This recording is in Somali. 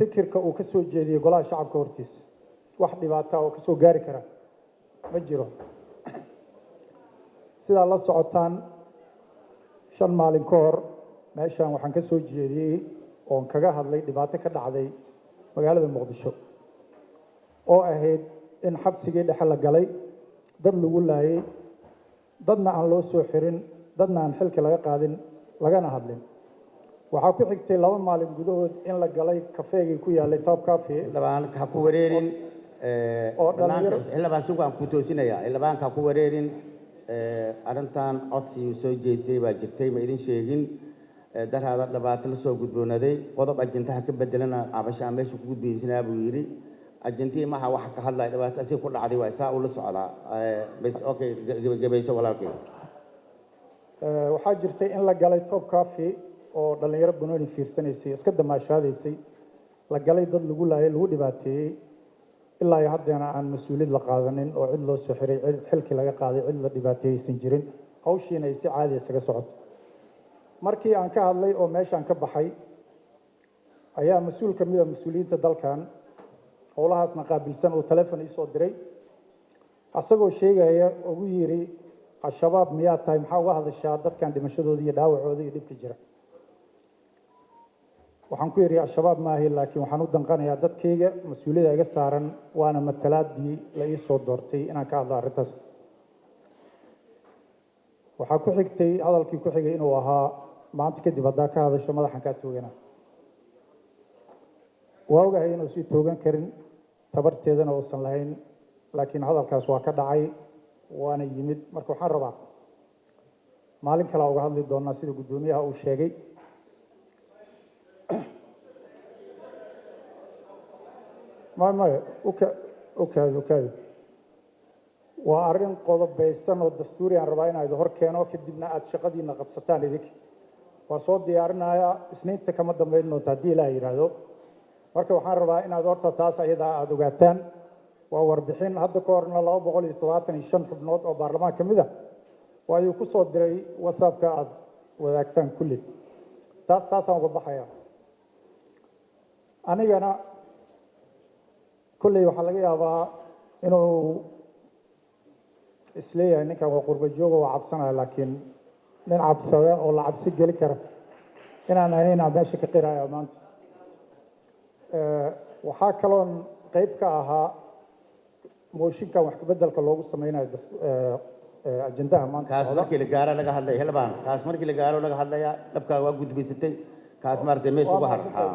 fikirka uu ka soo jeediyey golaha shacabka hortiisa wax dhibaato oo ka soo gaari kara ma jiro sidaa la socotaan 5 maalin ka hor meeshaan waxaan ka soo jeediyey oon kaga hadlay dhibaato ka dhacday magaalada muqdisho oo ahayd in xabsigii dhexe la galay dad lagu laayay dadna aan loo soo xirin dadna aan xilka laga qaadin lagana hadlin waxaa ku xigtay 2 maalin gudahood in la galay kafeegii ku yaalay Top Cafe labaanka ku wareerin oo dhalinyaro xildhibaan suuqan ku toosinaya labaanka ku wareerin arintan codsi soo jeedisay baa jirtay ma idin sheegin darada dhibaato la soo gudboonaday qodob ajintaha ka bedelana cabasha meesha ku gudbiyayna buu yiri ajintii ma waxa ka hadlay dhibaato si ku dhacday waa saa u la socdaa bas okay gabayso walaalkay waxaa jirtay in la galay Top Cafe oo dhalinyaro banooni fiirsanaysay iska damaashaadaysay la galay dad lagu laayay lagu dhibaateeyay ilaa ay haddana aan mas'uuliyad la qaadanin oo cid loo soo xiray cid xilki laga qaaday cid la dhibaateeyaysan jirin hawshiina ay si caadi isaga socoto markii aan ka hadlay oo meeshaan ka baxay ayaa mas'uul ka mid ah mas'uuliyiinta dalkan howlahaasna qaabilsan oo telefoon ii soo diray asagoo sheegaya ugu yiri al-shabaab miyaa tahay maxaa uga hadashaa dadkan dhimashadooda iyo dhaawacooda iyo dhibka jira waxaan ku yiri al-shabaab ma ahi laakiin waxaan u danqanayaa dadkayga mas'uuliyadda iga saaran waana matalaadii la ii soo doortay inaan ka hadlo arrintaas waxaa ku xigtay hadalkii ku xigay inuu ahaa maanta kadib haddaa ka hadasho madaxan kaa toogana waa ogahay inuu sii toogan karin tabarteedana uusan lahayn laakiin hadalkaas waa ka dhacay waana yimid marka waxaan rabaa maalin kale uga hadli doonaa sida guddoomiyaha uu sheegay ما وكذا وأرين قضاء بيستان والدستوري عن ربعين هذا هر كانوا كدبنا أتشقدي نقبستان لذيك وصوت ديارنا يا سنين تكمل دمين نتعدي لا يرادو مركب حار ربعين هذا هر تاسع إذا أدوجتان ووردحين هذا كورنا الله بقول استواتن يشن حبنات أو برلمان كمذا ويكون صوت دري وصاب كأد وذاكتان كله تاسع وضحايا أنا كل waxa laga yaabaa inuu isleeyahay ninka waa qurba jooga waa cabsanaya laakiin nin cabsada oo la cabsi gali kara inaan ahayn meesha ka qiraya maanta waxa kaloon qayb ka ahaa mooshinka wax ka bedelka loogu sameeyay ajendaha maanta kaas markii la gaaro laga hadlay helbaan kaas markii la gaaro laga hadlaya dabka waa gudbisatay kaas martay meesha ugu harxaa